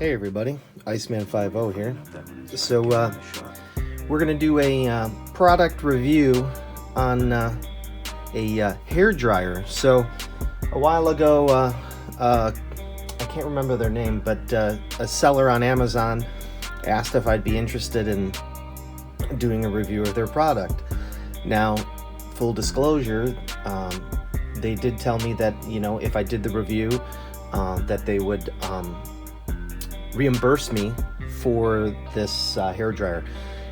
Hey everybody, Iceman50 here. So we're gonna do a product review on a hair dryer. So a while ago, I can't remember their name, but a seller on Amazon asked if I'd be interested in doing a review of their product. Now, full disclosure, they did tell me that, you know, if I did the review, that they would reimburse me for this hair dryer.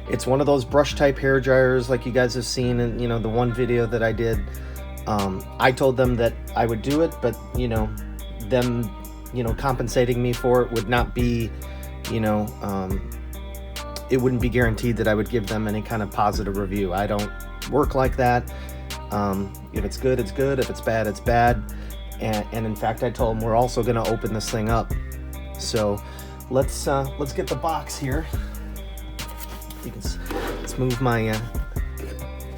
It's one of those brush type hair dryers like you guys have seen in, you know, the one video that I did. I told them that I would do it, but, you know, them, you know, compensating me for it would not be, you know, it wouldn't be guaranteed that I would give them any kind of positive review. I don't work like that. If it's good, it's good. If it's bad, it's bad. And in fact, I told them we're also going to open this thing up. So let's get the box here. You can let's move my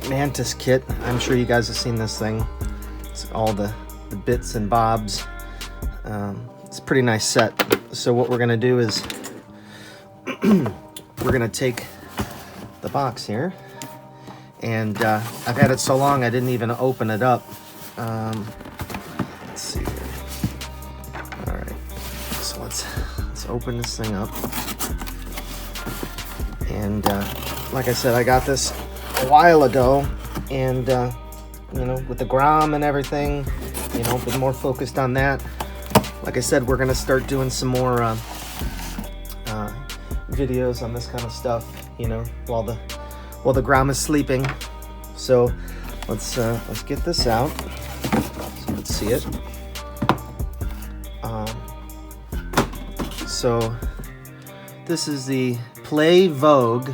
Mantis kit. I'm sure you guys have seen this thing. It's all the bits and bobs. It's a pretty nice set. So what we're going to do is we're going to take the box here. And I've had it so long I didn't even open it up. Let's see here. All right, so let's open this thing up. And like I said, I got this a while ago, and you know, with the Grom and everything, you know, been more focused on that. Like I said, we're gonna start doing some more videos on this kind of stuff, you know, while the Grom is sleeping. So let's get this out so you can see it. So this is the Plavogue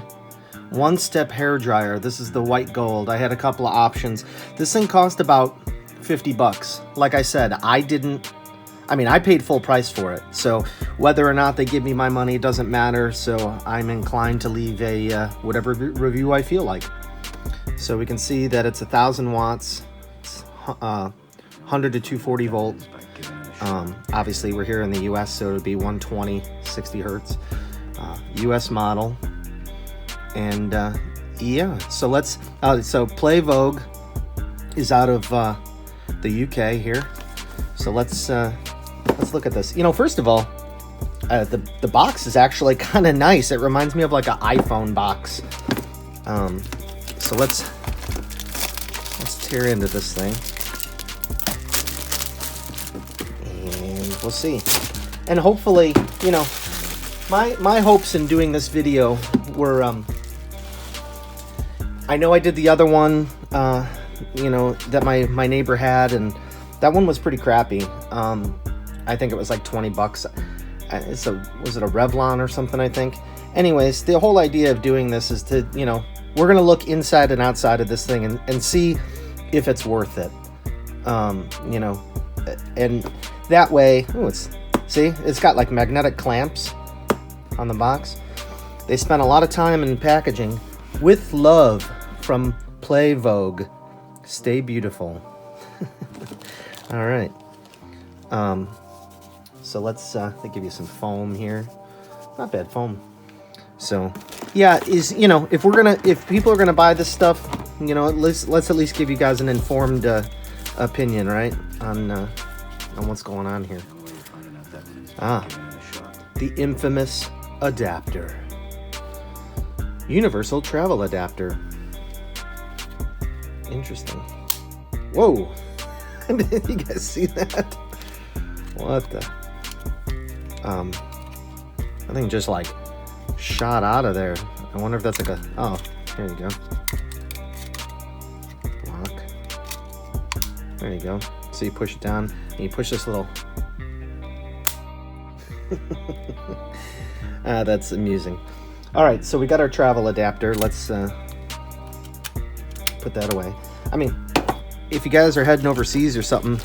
one-step hair dryer. This is the white gold. I had a couple of options. This thing cost about 50 bucks. Like I said, I paid full price for it. So whether or not they give me my money doesn't matter. So I'm inclined to leave a whatever review I feel like. So we can see that it's 1,000 watts, 100 to 240 volts. Obviously we're here in the US, so it would be 120, 60 hertz, US model. And yeah, so so Plavogue is out of the UK here. So let's look at this. You know, first of all, the box is actually kind of nice. It reminds me of like an iPhone box. So let's tear into this thing, and we'll see. And hopefully, you know, my hopes in doing this video were, I know I did the other one, you know, that my neighbor had, and that one was pretty crappy. I think it was like 20 bucks. Was it a Revlon or something, I think? Anyways, the whole idea of doing this is to, you know, we're going to look inside and outside of this thing and see if it's worth it. You know, and that way, see, it's got like magnetic clamps on the box. They spent a lot of time in packaging. With love from Plavogue. Stay beautiful. All right. So let's they give you some foam here. Not bad foam. So yeah, you know, if people are gonna buy this stuff, you know, let's at least give you guys an informed opinion, right, on what's going on here. The infamous adapter. Universal travel adapter. Interesting. Whoa. Did you guys see that? What the? I think just like shot out of there. I wonder if that's like oh, there you go. Lock. There you go. So you push it down and you push this little. That's amusing. All right, so we got our travel adapter. Let's put that away. I mean, if you guys are heading overseas or something,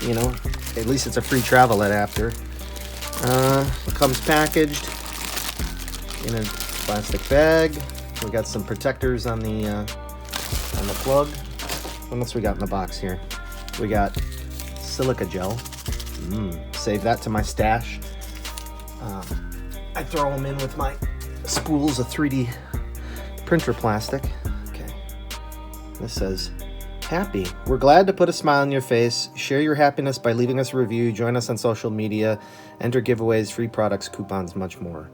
you know, at least it's a free travel adapter. It comes packaged in a plastic bag. We got some protectors on the plug. What else we got in the box here? We got silica gel. Save that to my stash. I throw them in with my spools of 3D printer plastic. Okay. This says, happy. We're glad to put a smile on your face. Share your happiness by leaving us a review. Join us on social media. Enter giveaways, free products, coupons, much more.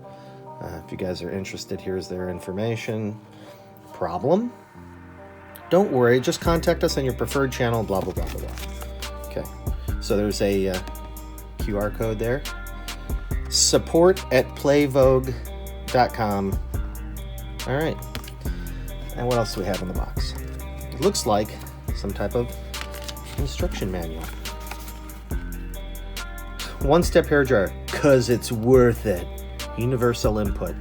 If you guys are interested, here's their information. Problem? Don't worry. Just contact us on your preferred channel, blah, blah, blah, blah, blah. Okay. So there's a QR code there. support@plavogue.com. All right. And what else do we have in the box? It looks like some type of instruction manual. One-step hair dryer, cause it's worth it. Universal input.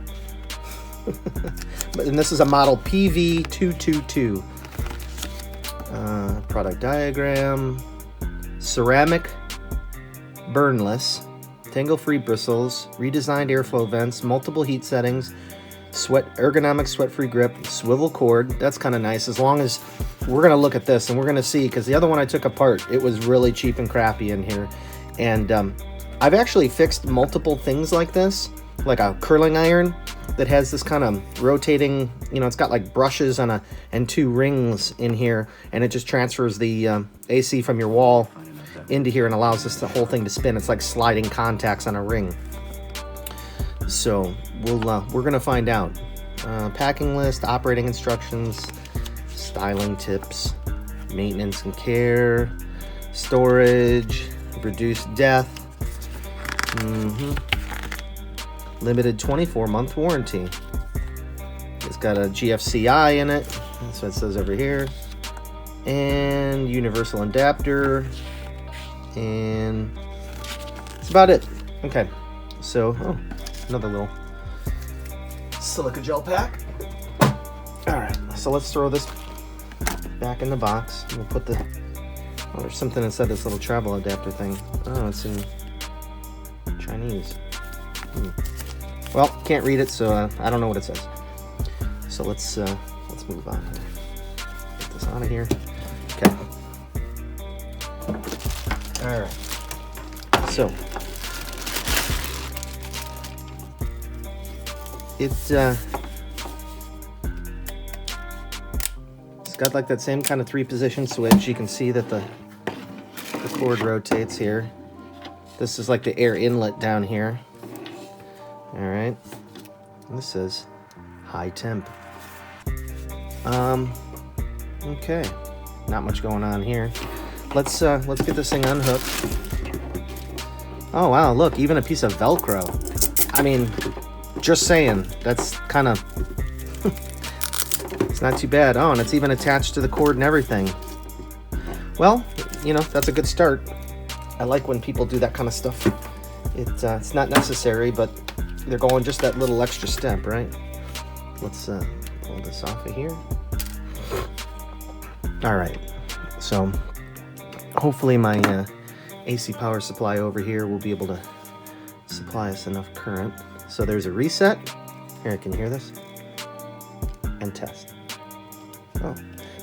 And this is a model PV222. Product diagram. Ceramic, burnless, tangle-free bristles, redesigned airflow vents, multiple heat settings, ergonomic sweat-free grip, swivel cord. That's kind of nice. As long as we're going to look at this and we're going to see, because the other one I took apart, it was really cheap and crappy in here. And I've actually fixed multiple things like this, like a curling iron that has this kind of rotating, you know, it's got like brushes on and 2 rings in here, and it just transfers the AC from your wall into here and allows the whole thing to spin. It's like sliding contacts on a ring. So we're gonna find out. Packing list, operating instructions, styling tips, maintenance and care, storage, reduced death, limited 24-month warranty. It's got a GFCI in it. That's what it says over here. And universal adapter. And that's about it. Okay. So, another little silica gel pack. All right. So let's throw this back in the box. We'll put the... Oh, there's something inside this little travel adapter thing. Oh, it's in Chinese. Well, can't read it, so I don't know what it says. So let's move on. Get this out of here. Okay. All right. So it's got like that same kind of 3-position switch. You can see that the cord rotates here. This is like the air inlet down here. All right. And this says high temp. Okay. Not much going on here. Let's get this thing unhooked. Oh wow, look, even a piece of Velcro. I mean, just saying, that's kind of it's not too bad. Oh, and it's even attached to the cord and everything. Well, you know, that's a good start. I like when people do that kind of stuff. It's not necessary, but they're going just that little extra step, right? Let's pull this off of here. All right, so hopefully my AC power supply over here will be able to supply us enough current. So there's a reset. Here, can you hear this? And test. Oh,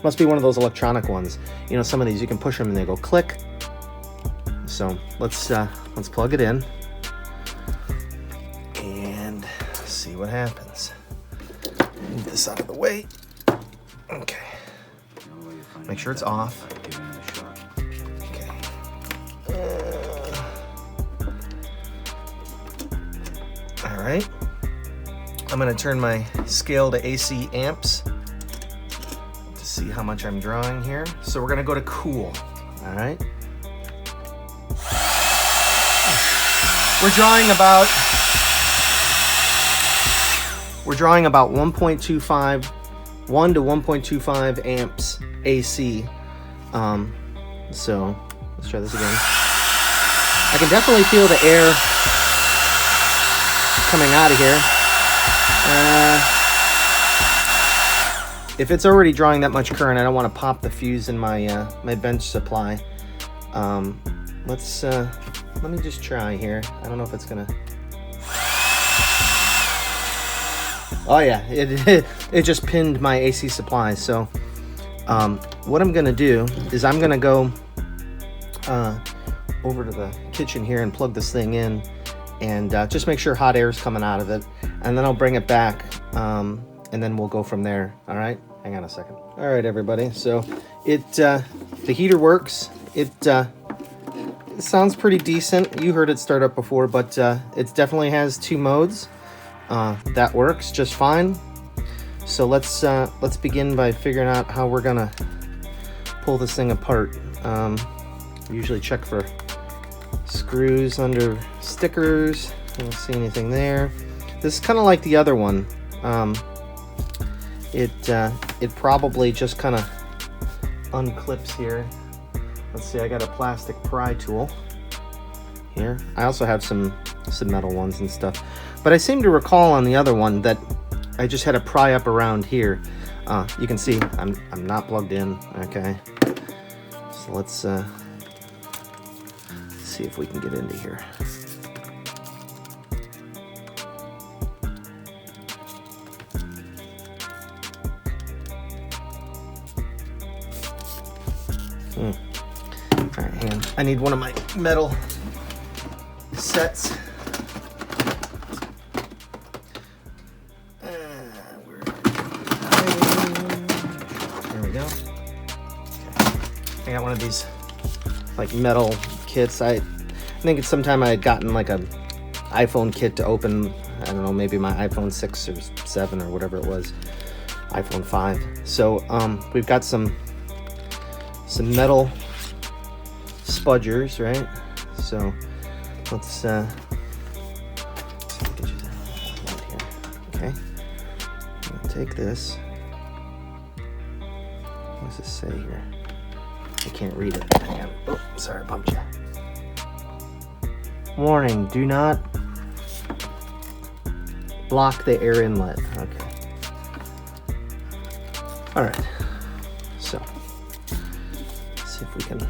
must be one of those electronic ones. You know, some of these you can push them and they go click. So let's plug it in and see what happens. Move this out of the way. Okay. Make sure it's off. Okay. All right. I'm going to turn my scale to AC amps to see how much I'm drawing here. So we're going to go to cool. All right. We're drawing about 1.25, 1 to 1.25 amps AC. So let's try this again. I can definitely feel the air coming out of here. If it's already drawing that much current, I don't want to pop the fuse in my my bench supply. Let me just try here. I don't know if it's gonna. Oh yeah, it just pinned my AC supply. So what I'm gonna do is I'm gonna go over to the kitchen here and plug this thing in, and just make sure hot air is coming out of it, and then I'll bring it back, and then we'll go from there. All right, hang on a second. All right, everybody, so the heater works. It sounds pretty decent. You heard it start up before, but it definitely has 2 modes. That works just fine. So let's begin by figuring out how we're gonna pull this thing apart. Usually check for screws under stickers. I don't see anything there. This is kind of like the other one. It probably just kind of unclips here. Let's see, I got a plastic pry tool here. I also have some metal ones and stuff. But I seem to recall on the other one that I just had to pry up around here. You can see I'm not plugged in, okay? So let's see if we can get into here. All right, hang on. I need one of my metal sets. There we go. Okay. I got one of these like metal kits. I think it's sometime I had gotten like a iPhone kit to open, I don't know, maybe my iPhone 6 or 7 or whatever it was, iPhone 5. So we've got some metal spudgers, right? So let's see if we can use that here. Okay, I'm gonna take this. What does this say here? I can't read it. Hang on. Oh, sorry, I bumped you. Warning, do not block the air inlet. Okay. All right. So, let's see if we can.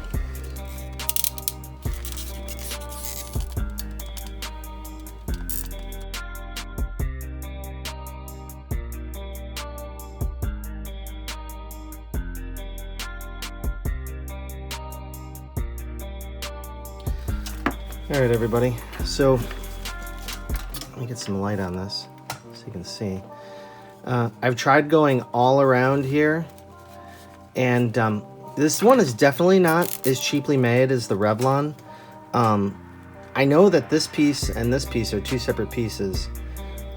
All right, everybody. So let me get some light on this so you can see. I've tried going all around here, and this one is definitely not as cheaply made as the Revlon. I know that this piece and this piece are 2 separate pieces.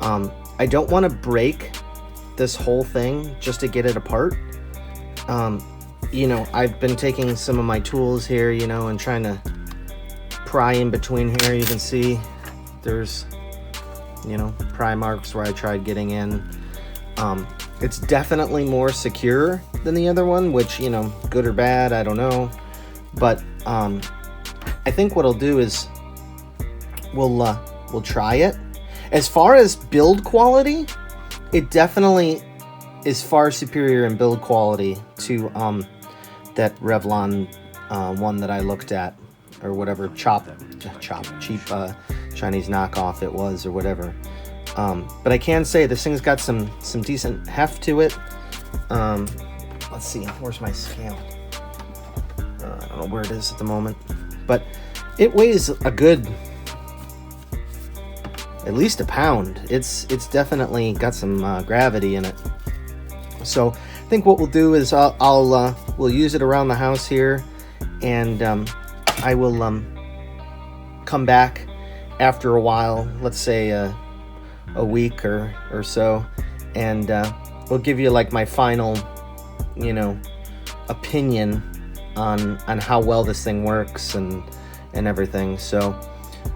I don't want to break this whole thing just to get it apart. You know, I've been taking some of my tools here, you know, and trying to pry in between here. You can see there's, you know, pry marks where I tried getting in. It's definitely more secure than the other one, which, you know, good or bad, I don't know. But I think what I'll do is we'll try it. As far as build quality, it definitely is far superior in build quality to that Revlon one that I looked at, or whatever cheap Chinese knockoff it was, or whatever. But I can say this thing's got some decent heft to it. Let's see, where's my scale? I don't know where it is at the moment, but it weighs a good, at least a pound. It's definitely got some gravity in it. So I think what we'll do is we'll use it around the house here, and I will come back after a while, let's say a week or so, and we'll give you like my final, you know, opinion on how well this thing works and everything. So,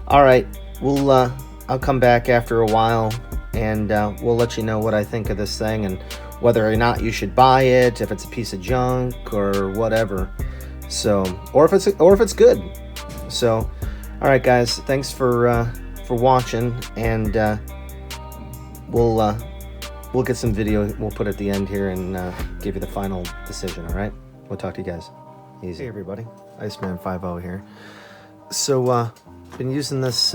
all right, I'll come back after a while, and we'll let you know what I think of this thing and whether or not you should buy it, if it's a piece of junk or whatever. So, or if it's good. So, all right, guys, thanks for watching, and we'll get some video we'll put at the end here and give you the final decision. All right, we'll talk to you guys. Easy. Hey everybody, Iceman 50 here. So been using this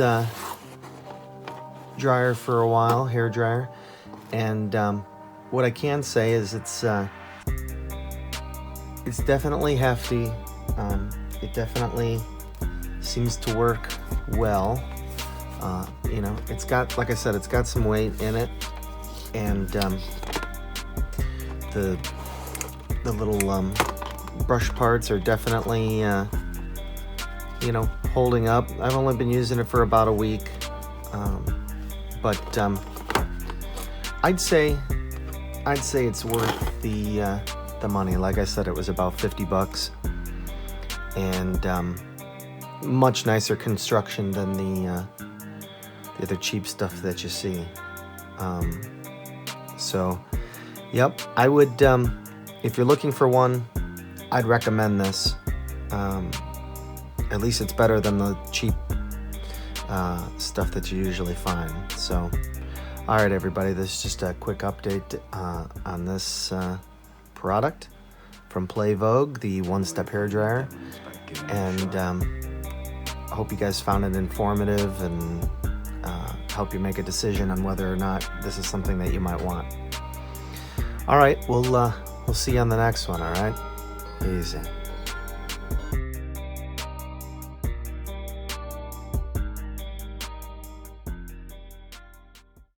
dryer for a while, hair dryer, and what I can say is it's definitely hefty. It definitely seems to work well. You know, it's got, like I said, it's got some weight in it, and the little brush parts are definitely you know, holding up. I've only been using it for about a week, but I'd say it's worth the money. Like I said, it was about $50, and much nicer construction than the other cheap stuff that you see. So, yep, I would, if you're looking for one, I'd recommend this. At least it's better than the cheap stuff that you usually find. So, all right, everybody, this is just a quick update on this product from Plavogue, the one-step hairdryer, and I hope you guys found it informative and help you make a decision on whether or not this is something that you might want. All right, we'll see you on the next one. All right, easy.